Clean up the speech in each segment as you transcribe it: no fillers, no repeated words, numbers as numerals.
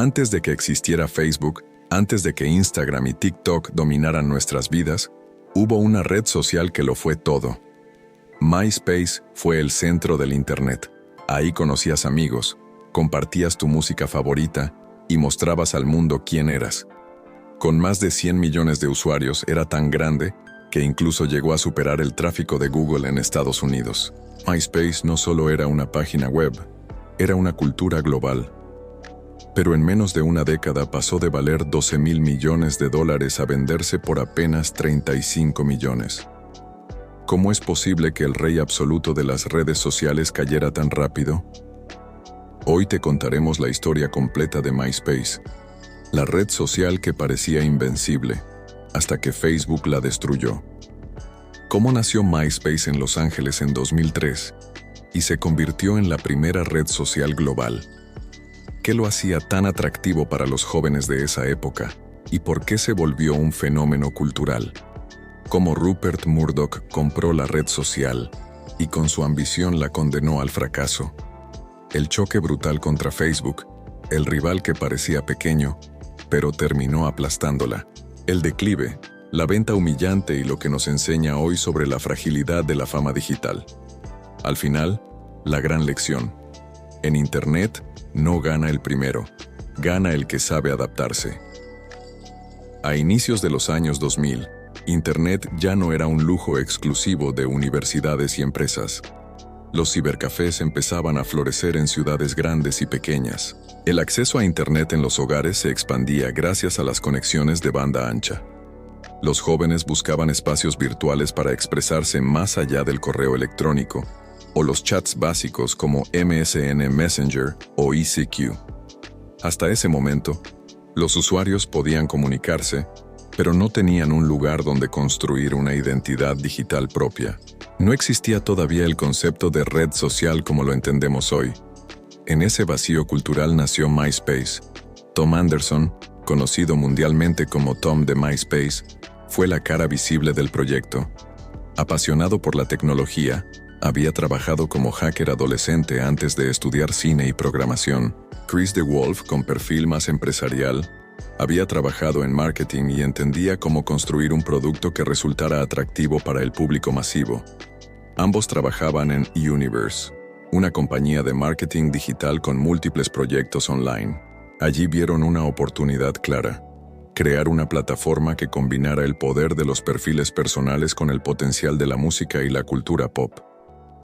Antes de que existiera Facebook, antes de que Instagram y TikTok dominaran nuestras vidas, hubo una red social que lo fue todo. MySpace fue el centro del Internet. Ahí conocías amigos, compartías tu música favorita y mostrabas al mundo quién eras. Con más de 100 millones de usuarios era tan grande que incluso llegó a superar el tráfico de Google en Estados Unidos. MySpace no solo era una página web, era una cultura global. Pero en menos de una década pasó de valer $12,000 millones a venderse por apenas 35 millones. ¿Cómo es posible que el rey absoluto de las redes sociales cayera tan rápido? Hoy te contaremos la historia completa de MySpace, la red social que parecía invencible, hasta que Facebook la destruyó. ¿Cómo nació MySpace en Los Ángeles en 2003 y se convirtió en la primera red social global? ¿Qué lo hacía tan atractivo para los jóvenes de esa época y por qué se volvió un fenómeno cultural? ¿Cómo Rupert Murdoch compró la red social y con su ambición la condenó al fracaso? El choque brutal contra Facebook, el rival que parecía pequeño, pero terminó aplastándola. El declive, la venta humillante y lo que nos enseña hoy sobre la fragilidad de la fama digital. Al final, la gran lección. En Internet no gana el primero, gana el que sabe adaptarse. A inicios de los años 2000, Internet ya no era un lujo exclusivo de universidades y empresas. Los cibercafés empezaban a florecer en ciudades grandes y pequeñas. El acceso a Internet en los hogares se expandía gracias a las conexiones de banda ancha. Los jóvenes buscaban espacios virtuales para expresarse más allá del correo electrónico o los chats básicos como MSN Messenger o ICQ. Hasta ese momento, los usuarios podían comunicarse, pero no tenían un lugar donde construir una identidad digital propia. No existía todavía el concepto de red social como lo entendemos hoy. En ese vacío cultural nació MySpace. Tom Anderson, conocido mundialmente como Tom de MySpace, fue la cara visible del proyecto. Apasionado por la tecnología, había trabajado como hacker adolescente antes de estudiar cine y programación. Chris DeWolf, con perfil más empresarial, había trabajado en marketing y entendía cómo construir un producto que resultara atractivo para el público masivo. Ambos trabajaban en Universe, una compañía de marketing digital con múltiples proyectos online. Allí vieron una oportunidad clara: crear una plataforma que combinara el poder de los perfiles personales con el potencial de la música y la cultura pop.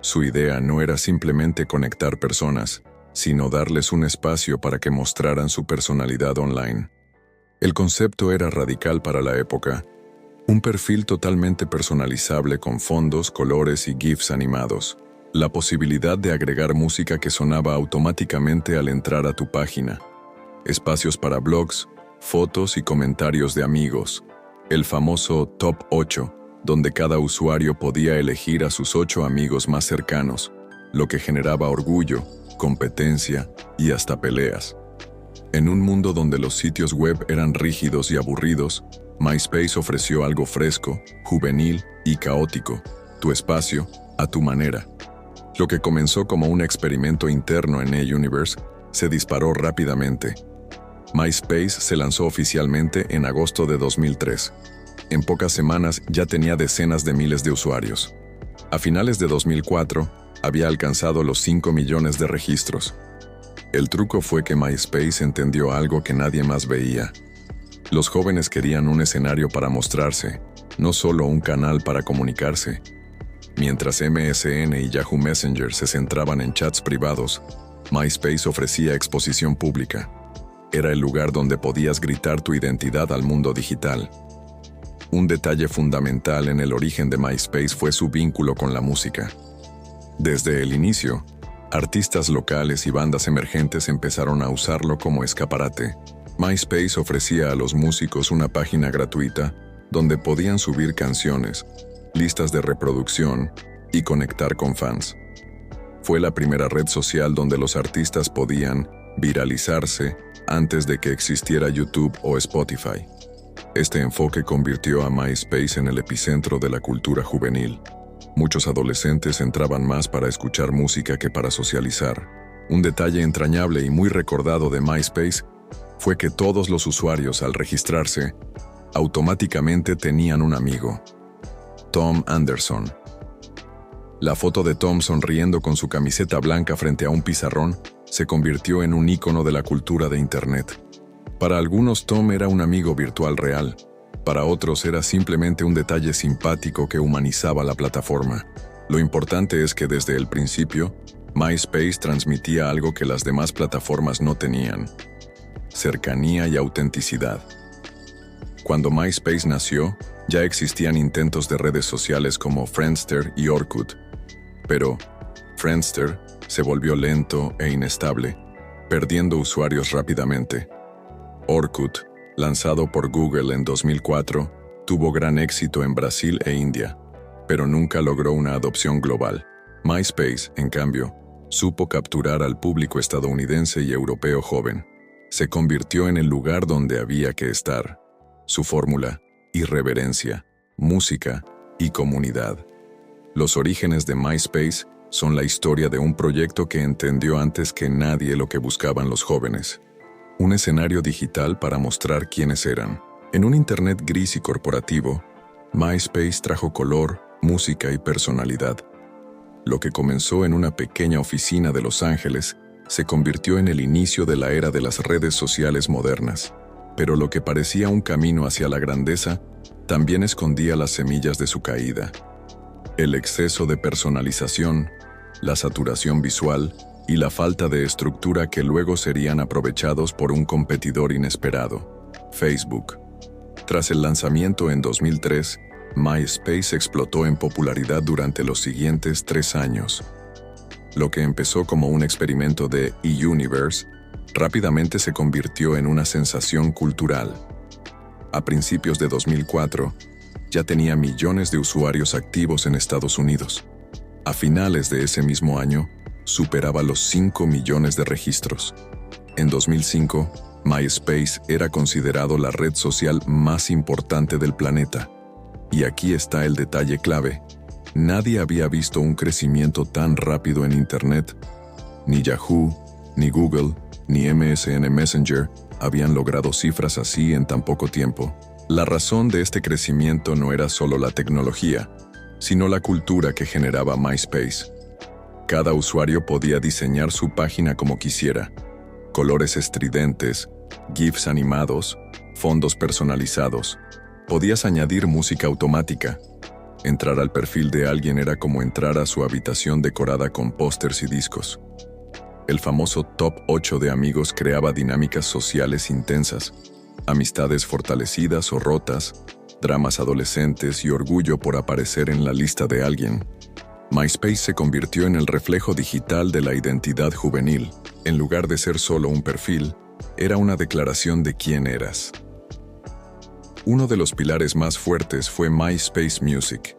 Su idea no era simplemente conectar personas, sino darles un espacio para que mostraran su personalidad online. El concepto era radical para la época: un perfil totalmente personalizable con fondos, colores y GIFs animados. La posibilidad de agregar música que sonaba automáticamente al entrar a tu página. Espacios para blogs, fotos y comentarios de amigos. El famoso Top 8, donde cada usuario podía elegir a sus 8 amigos más cercanos, lo que generaba orgullo, competencia y hasta peleas. En un mundo donde los sitios web eran rígidos y aburridos, MySpace ofreció algo fresco, juvenil y caótico: tu espacio, a tu manera. Lo que comenzó como un experimento interno en Universe se disparó rápidamente. MySpace se lanzó oficialmente en agosto de 2003. En pocas semanas ya tenía decenas de miles de usuarios. A finales de 2004, había alcanzado los 5 millones de registros. El truco fue que MySpace entendió algo que nadie más veía. Los jóvenes querían un escenario para mostrarse, no solo un canal para comunicarse. Mientras MSN y Yahoo Messenger se centraban en chats privados, MySpace ofrecía exposición pública. Era el lugar donde podías gritar tu identidad al mundo digital. Un detalle fundamental en el origen de MySpace fue su vínculo con la música. Desde el inicio, artistas locales y bandas emergentes empezaron a usarlo como escaparate. MySpace ofrecía a los músicos una página gratuita donde podían subir canciones, listas de reproducción y conectar con fans. Fue la primera red social donde los artistas podían viralizarse antes de que existiera YouTube o Spotify. Este enfoque convirtió a MySpace en el epicentro de la cultura juvenil. Muchos adolescentes entraban más para escuchar música que para socializar. Un detalle entrañable y muy recordado de MySpace fue que todos los usuarios al registrarse, automáticamente tenían un amigo, Tom Anderson. La foto de Tom sonriendo con su camiseta blanca frente a un pizarrón se convirtió en un ícono de la cultura de Internet. Para algunos Tom era un amigo virtual real, para otros era simplemente un detalle simpático que humanizaba la plataforma. Lo importante es que desde el principio, MySpace transmitía algo que las demás plataformas no tenían: cercanía y autenticidad. Cuando MySpace nació, ya existían intentos de redes sociales como Friendster y Orkut, pero Friendster se volvió lento e inestable, perdiendo usuarios rápidamente. Orkut, lanzado por Google en 2004, tuvo gran éxito en Brasil e India, pero nunca logró una adopción global. MySpace, en cambio, supo capturar al público estadounidense y europeo joven. Se convirtió en el lugar donde había que estar. Su fórmula: irreverencia, música y comunidad. Los orígenes de MySpace son la historia de un proyecto que entendió antes que nadie lo que buscaban los jóvenes. Un escenario digital para mostrar quiénes eran. En un Internet gris y corporativo, MySpace trajo color, música y personalidad. Lo que comenzó en una pequeña oficina de Los Ángeles se convirtió en el inicio de la era de las redes sociales modernas. Pero lo que parecía un camino hacia la grandeza también escondía las semillas de su caída. El exceso de personalización, la saturación visual y la falta de estructura que luego serían aprovechados por un competidor inesperado: Facebook. Tras el lanzamiento en 2003, MySpace explotó en popularidad durante los siguientes 3 años. Lo que empezó como un experimento de e-Universe, rápidamente se convirtió en una sensación cultural. A principios de 2004, ya tenía millones de usuarios activos en Estados Unidos. A finales de ese mismo año, superaba los 5 millones de registros. En 2005, MySpace era considerado la red social más importante del planeta. Y aquí está el detalle clave: nadie había visto un crecimiento tan rápido en Internet. Ni Yahoo, ni Google, ni MSN Messenger habían logrado cifras así en tan poco tiempo. La razón de este crecimiento no era solo la tecnología, sino la cultura que generaba MySpace. Cada usuario podía diseñar su página como quisiera: colores estridentes, GIFs animados, fondos personalizados. Podías añadir música automática. Entrar al perfil de alguien era como entrar a su habitación decorada con pósters y discos. El famoso Top 8 de amigos creaba dinámicas sociales intensas, amistades fortalecidas o rotas, dramas adolescentes y orgullo por aparecer en la lista de alguien. MySpace se convirtió en el reflejo digital de la identidad juvenil. En lugar de ser solo un perfil, era una declaración de quién eras. Uno de los pilares más fuertes fue MySpace Music.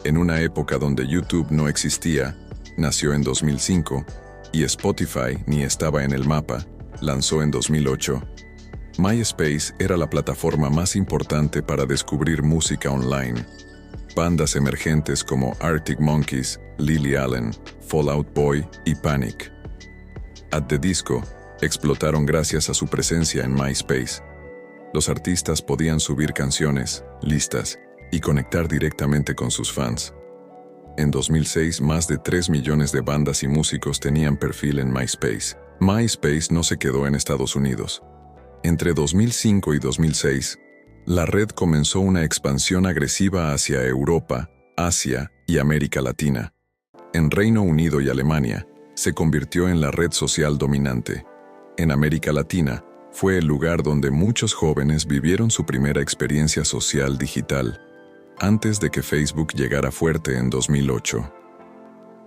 En una época donde YouTube no existía, nació en 2005, y Spotify ni estaba en el mapa, lanzó en 2008. MySpace era la plataforma más importante para descubrir música online. Bandas emergentes como Arctic Monkeys, Lily Allen, Fall Out Boy y Panic! At the Disco explotaron gracias a su presencia en MySpace. Los artistas podían subir canciones, listas y conectar directamente con sus fans. En 2006, más de 3 millones de bandas y músicos tenían perfil en MySpace. MySpace no se quedó en Estados Unidos. Entre 2005 y 2006, la red comenzó una expansión agresiva hacia Europa, Asia y América Latina. En Reino Unido y Alemania, se convirtió en la red social dominante. En América Latina, fue el lugar donde muchos jóvenes vivieron su primera experiencia social digital, antes de que Facebook llegara fuerte en 2008.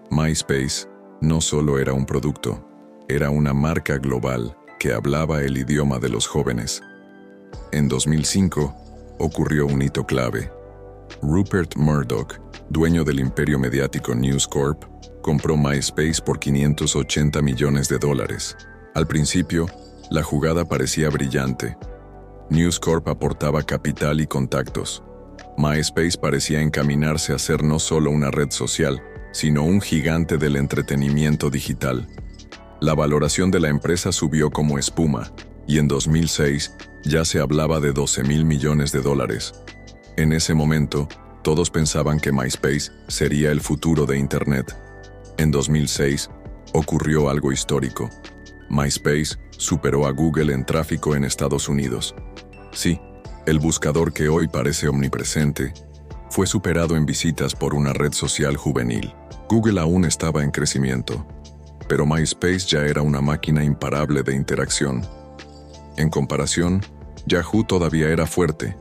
MySpace no solo era un producto, era una marca global que hablaba el idioma de los jóvenes. En 2005, ocurrió un hito clave. Rupert Murdoch, dueño del imperio mediático News Corp, compró MySpace por $580 millones. Al principio, la jugada parecía brillante. News Corp aportaba capital y contactos. MySpace parecía encaminarse a ser no solo una red social, sino un gigante del entretenimiento digital. La valoración de la empresa subió como espuma, y en 2006 ya se hablaba de $12,000 millones. En ese momento, todos pensaban que MySpace sería el futuro de Internet. En 2006, ocurrió algo histórico. MySpace superó a Google en tráfico en Estados Unidos. Sí, el buscador que hoy parece omnipresente fue superado en visitas por una red social juvenil. Google aún estaba en crecimiento, pero MySpace ya era una máquina imparable de interacción. En comparación, Yahoo todavía era fuerte,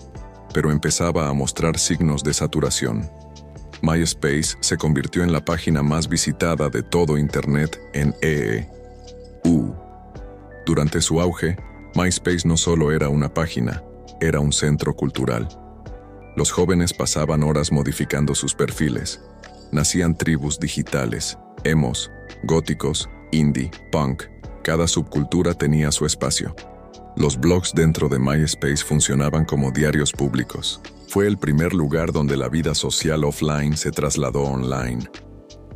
pero empezaba a mostrar signos de saturación. MySpace se convirtió en la página más visitada de todo Internet en EU. Durante su auge, MySpace no solo era una página, era un centro cultural. Los jóvenes pasaban horas modificando sus perfiles. Nacían tribus digitales, emos, góticos, indie, punk. Cada subcultura tenía su espacio. Los blogs dentro de MySpace funcionaban como diarios públicos. Fue el primer lugar donde la vida social offline se trasladó online.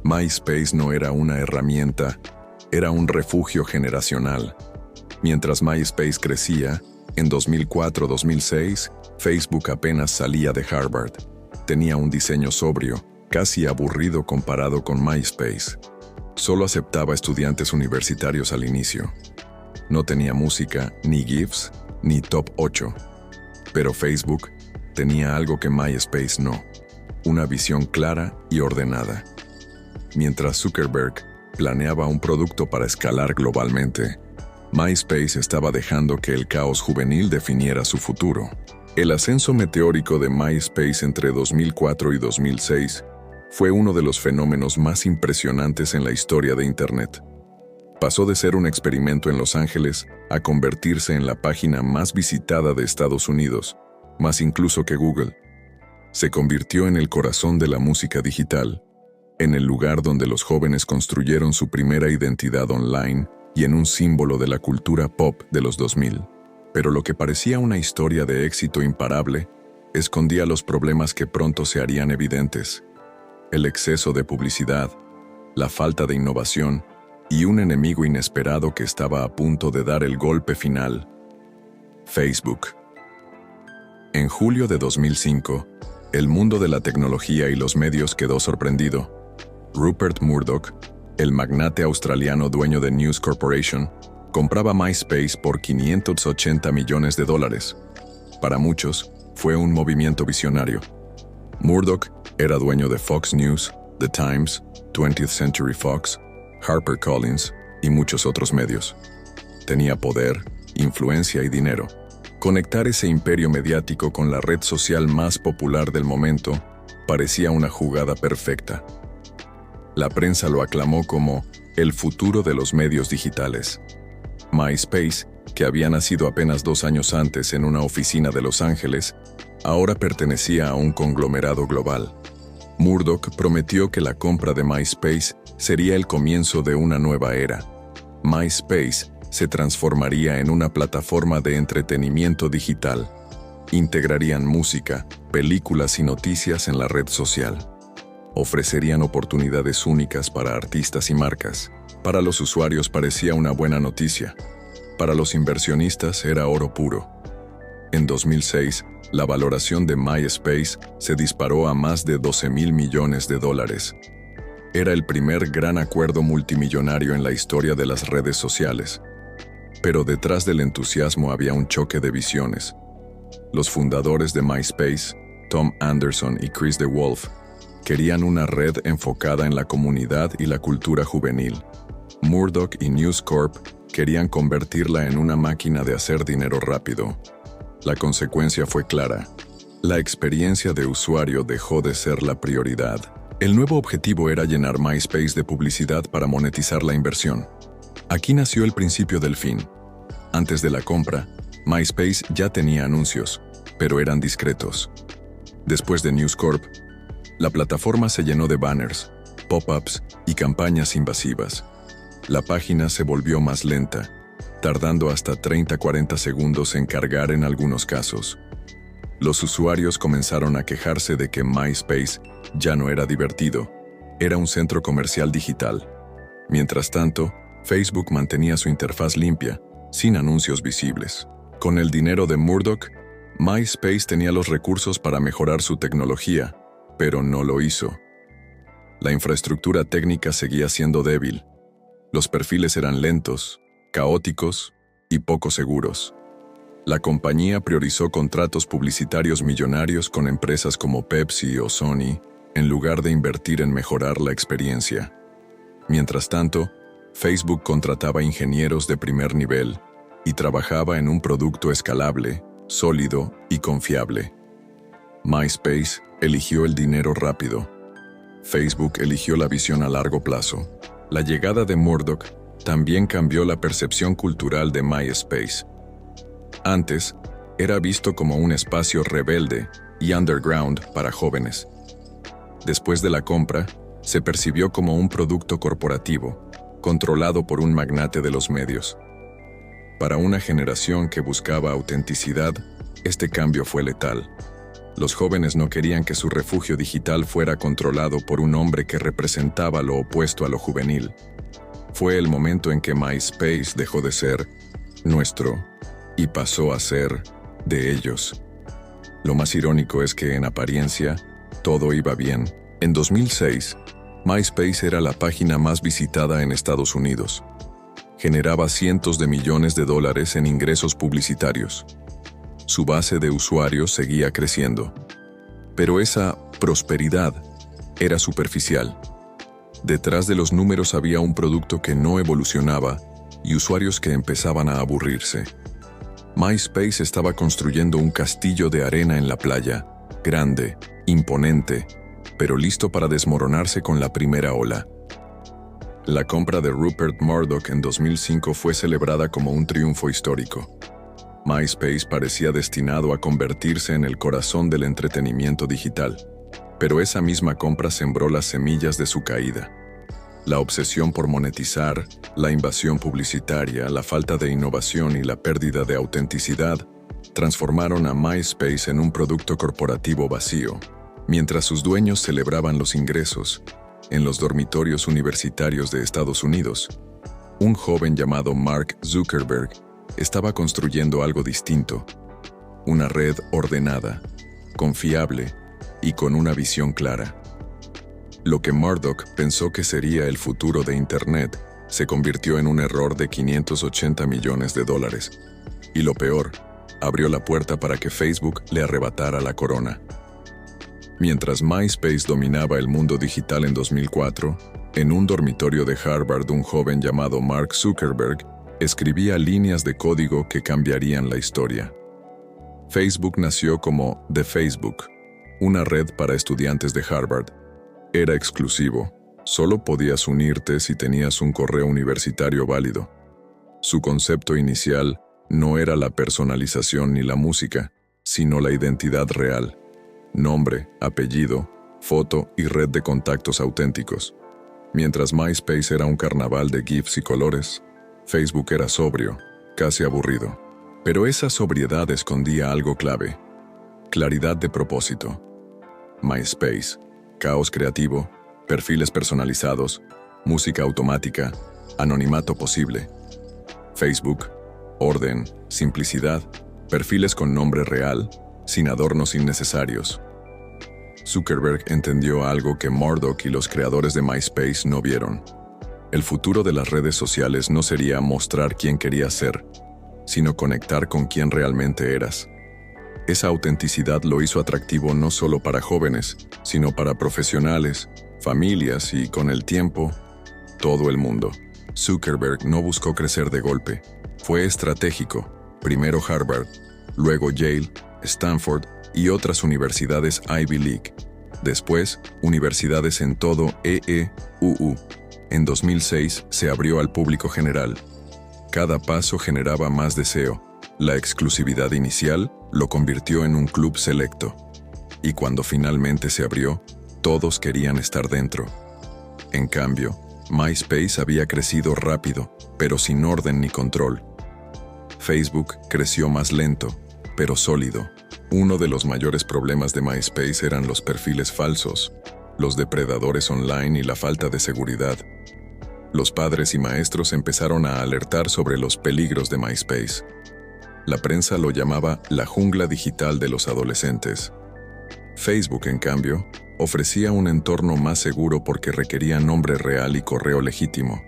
MySpace no era una herramienta, era un refugio generacional. Mientras MySpace crecía, en 2004-2006, Facebook apenas salía de Harvard. Tenía un diseño sobrio, casi aburrido comparado con MySpace. Solo aceptaba estudiantes universitarios al inicio. No tenía música, ni GIFs, ni Top 8. Pero Facebook tenía algo que MySpace no: una visión clara y ordenada. Mientras Zuckerberg planeaba un producto para escalar globalmente, MySpace estaba dejando que el caos juvenil definiera su futuro. El ascenso meteórico de MySpace entre 2004 y 2006 fue uno de los fenómenos más impresionantes en la historia de Internet. Pasó de ser un experimento en Los Ángeles a convertirse en la página más visitada de Estados Unidos, más incluso que Google. Se convirtió en el corazón de la música digital, en el lugar donde los jóvenes construyeron su primera identidad online y en un símbolo de la cultura pop de los 2000. Pero lo que parecía una historia de éxito imparable escondía los problemas que pronto se harían evidentes: el exceso de publicidad, la falta de innovación y un enemigo inesperado que estaba a punto de dar el golpe final: Facebook. En julio de 2005, el mundo de la tecnología y los medios quedó sorprendido. Rupert Murdoch, el magnate australiano dueño de News Corporation, compraba MySpace por $580 millones. Para muchos, fue un movimiento visionario. Murdoch era dueño de Fox News, The Times, 20th Century Fox, HarperCollins y muchos otros medios. Tenía poder, influencia y dinero. Conectar ese imperio mediático con la red social más popular del momento parecía una jugada perfecta. La prensa lo aclamó como el futuro de los medios digitales. MySpace, que había nacido apenas 2 años antes en una oficina de Los Ángeles, ahora pertenecía a un conglomerado global. Murdoch prometió que la compra de MySpace sería el comienzo de una nueva era. MySpace se transformaría en una plataforma de entretenimiento digital. Integrarían música, películas y noticias en la red social. Ofrecerían oportunidades únicas para artistas y marcas. Para los usuarios parecía una buena noticia. Para los inversionistas era oro puro. En 2006, la valoración de MySpace se disparó a más de $12,000 millones. Era el primer gran acuerdo multimillonario en la historia de las redes sociales. Pero detrás del entusiasmo había un choque de visiones. Los fundadores de MySpace, Tom Anderson y Chris DeWolf, querían una red enfocada en la comunidad y la cultura juvenil. Murdoch y News Corp querían convertirla en una máquina de hacer dinero rápido. La consecuencia fue clara. La experiencia de usuario dejó de ser la prioridad. El nuevo objetivo era llenar MySpace de publicidad para monetizar la inversión. Aquí nació el principio del fin. Antes de la compra, MySpace ya tenía anuncios, pero eran discretos. Después de News Corp, la plataforma se llenó de banners, pop-ups y campañas invasivas. La página se volvió más lenta, tardando hasta 30-40 segundos en cargar en algunos casos. Los usuarios comenzaron a quejarse de que MySpace ya no era divertido, era un centro comercial digital. Mientras tanto, Facebook mantenía su interfaz limpia, sin anuncios visibles. Con el dinero de Murdoch, MySpace tenía los recursos para mejorar su tecnología, pero no lo hizo. La infraestructura técnica seguía siendo débil. Los perfiles eran lentos, caóticos y poco seguros. La compañía priorizó contratos publicitarios millonarios con empresas como Pepsi o Sony, en lugar de invertir en mejorar la experiencia. Mientras tanto, Facebook contrataba ingenieros de primer nivel y trabajaba en un producto escalable, sólido y confiable. MySpace eligió el dinero rápido. Facebook eligió la visión a largo plazo. La llegada de Murdoch también cambió la percepción cultural de MySpace. Antes, era visto como un espacio rebelde y underground para jóvenes. Después de la compra, se percibió como un producto corporativo, controlado por un magnate de los medios. Para una generación que buscaba autenticidad, este cambio fue letal. Los jóvenes no querían que su refugio digital fuera controlado por un hombre que representaba lo opuesto a lo juvenil. Fue el momento en que MySpace dejó de ser nuestro y pasó a ser de ellos. Lo más irónico es que, en apariencia, todo iba bien. En 2006, MySpace era la página más visitada en Estados Unidos. Generaba cientos de millones de dólares en ingresos publicitarios. Su base de usuarios seguía creciendo. Pero esa prosperidad era superficial. Detrás de los números había un producto que no evolucionaba y usuarios que empezaban a aburrirse. MySpace estaba construyendo un castillo de arena en la playa, grande, imponente, pero listo para desmoronarse con la primera ola. La compra de Rupert Murdoch en 2005 fue celebrada como un triunfo histórico. MySpace parecía destinado a convertirse en el corazón del entretenimiento digital, pero esa misma compra sembró las semillas de su caída. La obsesión por monetizar, la invasión publicitaria, la falta de innovación y la pérdida de autenticidad transformaron a MySpace en un producto corporativo vacío. Mientras sus dueños celebraban los ingresos, en los dormitorios universitarios de Estados Unidos, un joven llamado Mark Zuckerberg estaba construyendo algo distinto, una red ordenada, confiable y con una visión clara. Lo que Murdoch pensó que sería el futuro de Internet se convirtió en un error de $580 millones. Y lo peor, abrió la puerta para que Facebook le arrebatara la corona. Mientras MySpace dominaba el mundo digital en 2004, en un dormitorio de Harvard un joven llamado Mark Zuckerberg escribía líneas de código que cambiarían la historia. Facebook nació como The Facebook, una red para estudiantes de Harvard. Era exclusivo, solo podías unirte si tenías un correo universitario válido. Su concepto inicial no era la personalización ni la música, sino la identidad real. Nombre, apellido, foto y red de contactos auténticos. Mientras MySpace era un carnaval de GIFs y colores, Facebook era sobrio, casi aburrido. Pero esa sobriedad escondía algo clave: claridad de propósito. MySpace, caos creativo, perfiles personalizados, música automática, anonimato posible. Facebook, orden, simplicidad, perfiles con nombre real, sin adornos innecesarios. Zuckerberg entendió algo que Murdoch y los creadores de MySpace no vieron. El futuro de las redes sociales no sería mostrar quién querías ser, sino conectar con quién realmente eras. Esa autenticidad lo hizo atractivo no solo para jóvenes, sino para profesionales, familias y, con el tiempo, todo el mundo. Zuckerberg no buscó crecer de golpe. Fue estratégico. Primero Harvard, luego Yale, Stanford y otras universidades Ivy League. Después, universidades en todo EEUU. En 2006 se abrió al público general. Cada paso generaba más deseo. La exclusividad inicial lo convirtió en un club selecto. Y cuando finalmente se abrió, todos querían estar dentro. En cambio, MySpace había crecido rápido, pero sin orden ni control. Facebook creció más lento, pero sólido. Uno de los mayores problemas de MySpace eran los perfiles falsos, los depredadores online y la falta de seguridad. Los padres y maestros empezaron a alertar sobre los peligros de MySpace. La prensa lo llamaba la jungla digital de los adolescentes. Facebook, en cambio, ofrecía un entorno más seguro porque requería nombre real y correo legítimo.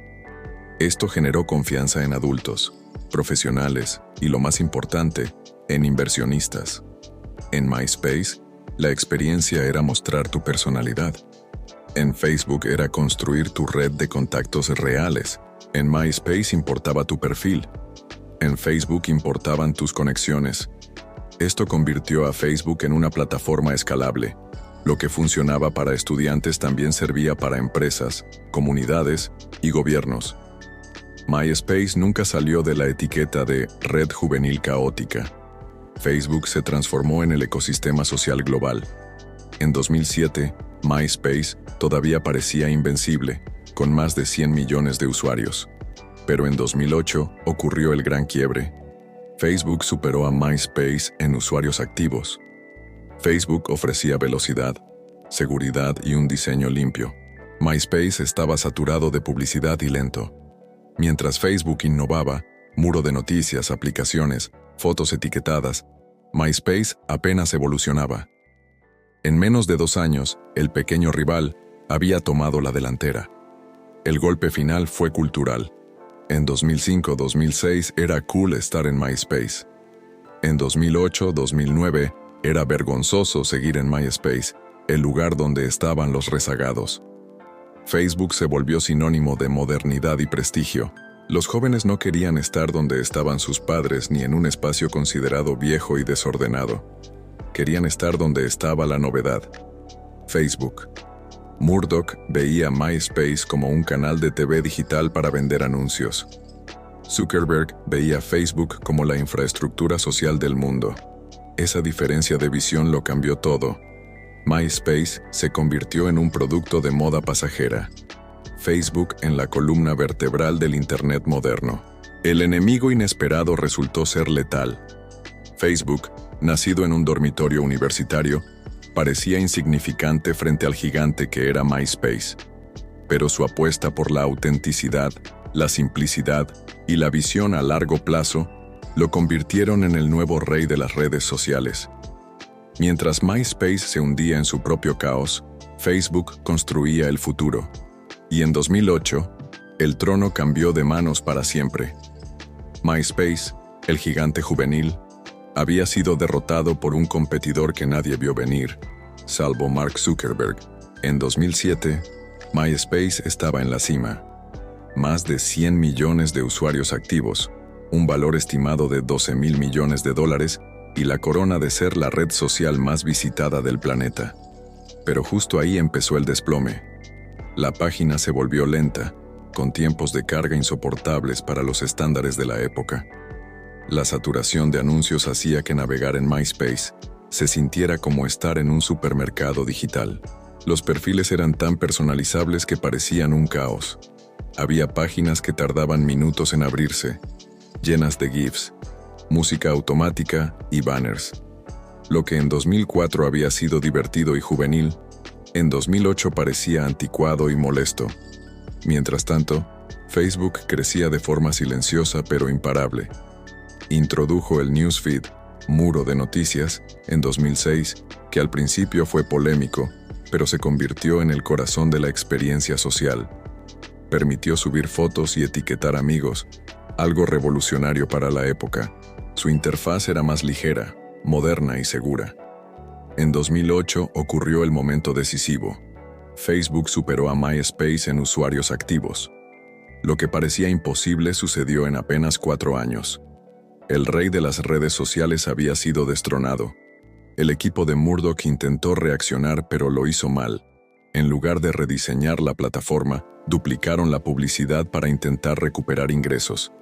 Esto generó confianza en adultos, profesionales y, lo más importante, en inversionistas. En MySpace, la experiencia era mostrar tu personalidad. En Facebook era construir tu red de contactos reales. En MySpace importaba tu perfil. En Facebook importaban tus conexiones. Esto convirtió a Facebook en una plataforma escalable. Lo que funcionaba para estudiantes también servía para empresas, comunidades y gobiernos. MySpace nunca salió de la etiqueta de red juvenil caótica. Facebook se transformó en el ecosistema social global. En 2007, MySpace todavía parecía invencible, con más de 100 millones de usuarios. Pero en 2008 ocurrió el gran quiebre. Facebook superó a MySpace en usuarios activos. Facebook ofrecía velocidad, seguridad y un diseño limpio. MySpace estaba saturado de publicidad y lento. Mientras Facebook innovaba, muro de noticias, aplicaciones, fotos etiquetadas, MySpace apenas evolucionaba. En menos de 2 años, el pequeño rival había tomado la delantera. El golpe final fue cultural. En 2005-2006 era cool estar en MySpace. En 2008-2009 era vergonzoso seguir en MySpace, el lugar donde estaban los rezagados. Facebook se volvió sinónimo de modernidad y prestigio. Los jóvenes no querían estar donde estaban sus padres ni en un espacio considerado viejo y desordenado. Querían estar donde estaba la novedad. Facebook. Murdoch veía MySpace como un canal de TV digital para vender anuncios. Zuckerberg veía Facebook como la infraestructura social del mundo. Esa diferencia de visión lo cambió todo. MySpace se convirtió en un producto de moda pasajera. Facebook en la columna vertebral del Internet moderno. El enemigo inesperado resultó ser letal. Facebook, nacido en un dormitorio universitario, parecía insignificante frente al gigante que era MySpace. Pero su apuesta por la autenticidad, la simplicidad y la visión a largo plazo lo convirtieron en el nuevo rey de las redes sociales. Mientras MySpace se hundía en su propio caos, Facebook construía el futuro. Y en 2008, el trono cambió de manos para siempre. MySpace, el gigante juvenil, había sido derrotado por un competidor que nadie vio venir, salvo Mark Zuckerberg. En 2007, MySpace estaba en la cima. Más de 100 millones de usuarios activos, un valor estimado de $12,000 millones y la corona de ser la red social más visitada del planeta. Pero justo ahí empezó el desplome. La página se volvió lenta, con tiempos de carga insoportables para los estándares de la época. La saturación de anuncios hacía que navegar en MySpace se sintiera como estar en un supermercado digital. Los perfiles eran tan personalizables que parecían un caos. Había páginas que tardaban minutos en abrirse, llenas de GIFs, música automática y banners. Lo que en 2004 había sido divertido y juvenil, en 2008 parecía anticuado y molesto. Mientras tanto, Facebook crecía de forma silenciosa pero imparable. Introdujo el newsfeed, muro de noticias, en 2006, que al principio fue polémico, pero se convirtió en el corazón de la experiencia social. Permitió subir fotos y etiquetar amigos, algo revolucionario para la época. Su interfaz era más ligera, moderna y segura. En 2008 ocurrió el momento decisivo. Facebook superó a MySpace en usuarios activos. Lo que parecía imposible sucedió en apenas 4 años. El rey de las redes sociales había sido destronado. El equipo de Murdoch intentó reaccionar, pero lo hizo mal. En lugar de rediseñar la plataforma, duplicaron la publicidad para intentar recuperar ingresos.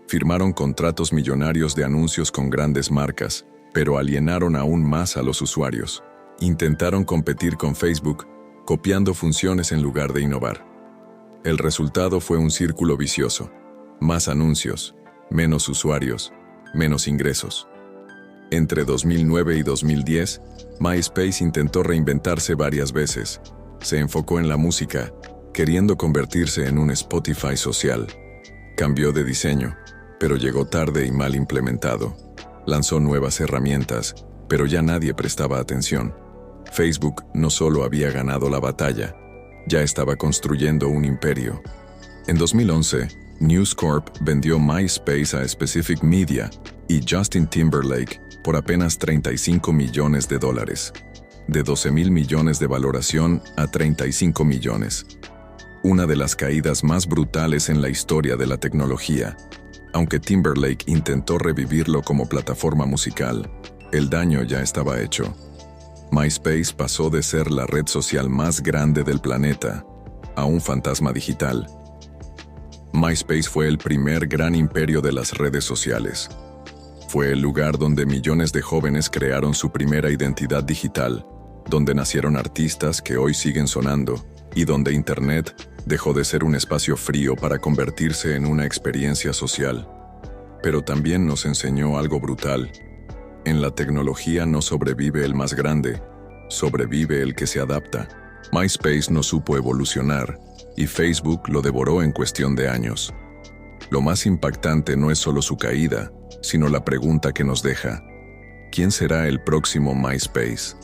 Firmaron contratos millonarios de anuncios con grandes marcas, pero alienaron aún más a los usuarios. Intentaron competir con Facebook, copiando funciones en lugar de innovar. El resultado fue un círculo vicioso. Más anuncios, menos usuarios, menos ingresos. Entre 2009 y 2010, MySpace intentó reinventarse varias veces. Se enfocó en la música, queriendo convertirse en un Spotify social. Cambió de diseño, pero llegó tarde y mal implementado. Lanzó nuevas herramientas, pero ya nadie prestaba atención. Facebook no solo había ganado la batalla, ya estaba construyendo un imperio. En 2011, News Corp vendió MySpace a Specific Media y Justin Timberlake por apenas $35 millones. De 12,000 millones de valoración a 35 millones. Una de las caídas más brutales en la historia de la tecnología. Aunque Timberlake intentó revivirlo como plataforma musical, el daño ya estaba hecho. MySpace pasó de ser la red social más grande del planeta a un fantasma digital. MySpace fue el primer gran imperio de las redes sociales. Fue el lugar donde millones de jóvenes crearon su primera identidad digital, donde nacieron artistas que hoy siguen sonando, y donde Internet dejó de ser un espacio frío para convertirse en una experiencia social. Pero también nos enseñó algo brutal. En la tecnología no sobrevive el más grande, sobrevive el que se adapta. MySpace no supo evolucionar, y Facebook lo devoró en cuestión de años. Lo más impactante no es solo su caída, sino la pregunta que nos deja: ¿quién será el próximo MySpace?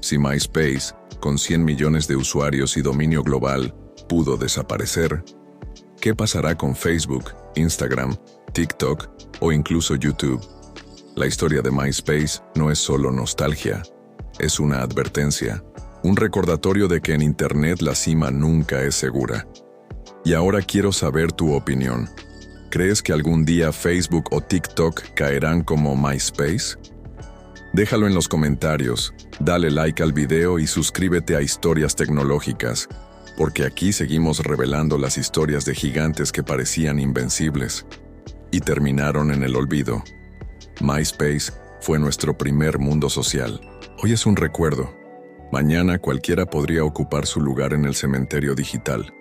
Si MySpace, con 100 millones de usuarios y dominio global, pudo desaparecer, ¿qué pasará con Facebook, Instagram, TikTok o incluso YouTube? La historia de MySpace no es solo nostalgia, es una advertencia, un recordatorio de que en Internet la cima nunca es segura. Y ahora quiero saber tu opinión. ¿Crees que algún día Facebook o TikTok caerán como MySpace? Déjalo en los comentarios, dale like al video y suscríbete a Historias Tecnológicas, porque aquí seguimos revelando las historias de gigantes que parecían invencibles y terminaron en el olvido. MySpace fue nuestro primer mundo social. Hoy es un recuerdo. Mañana cualquiera podría ocupar su lugar en el cementerio digital.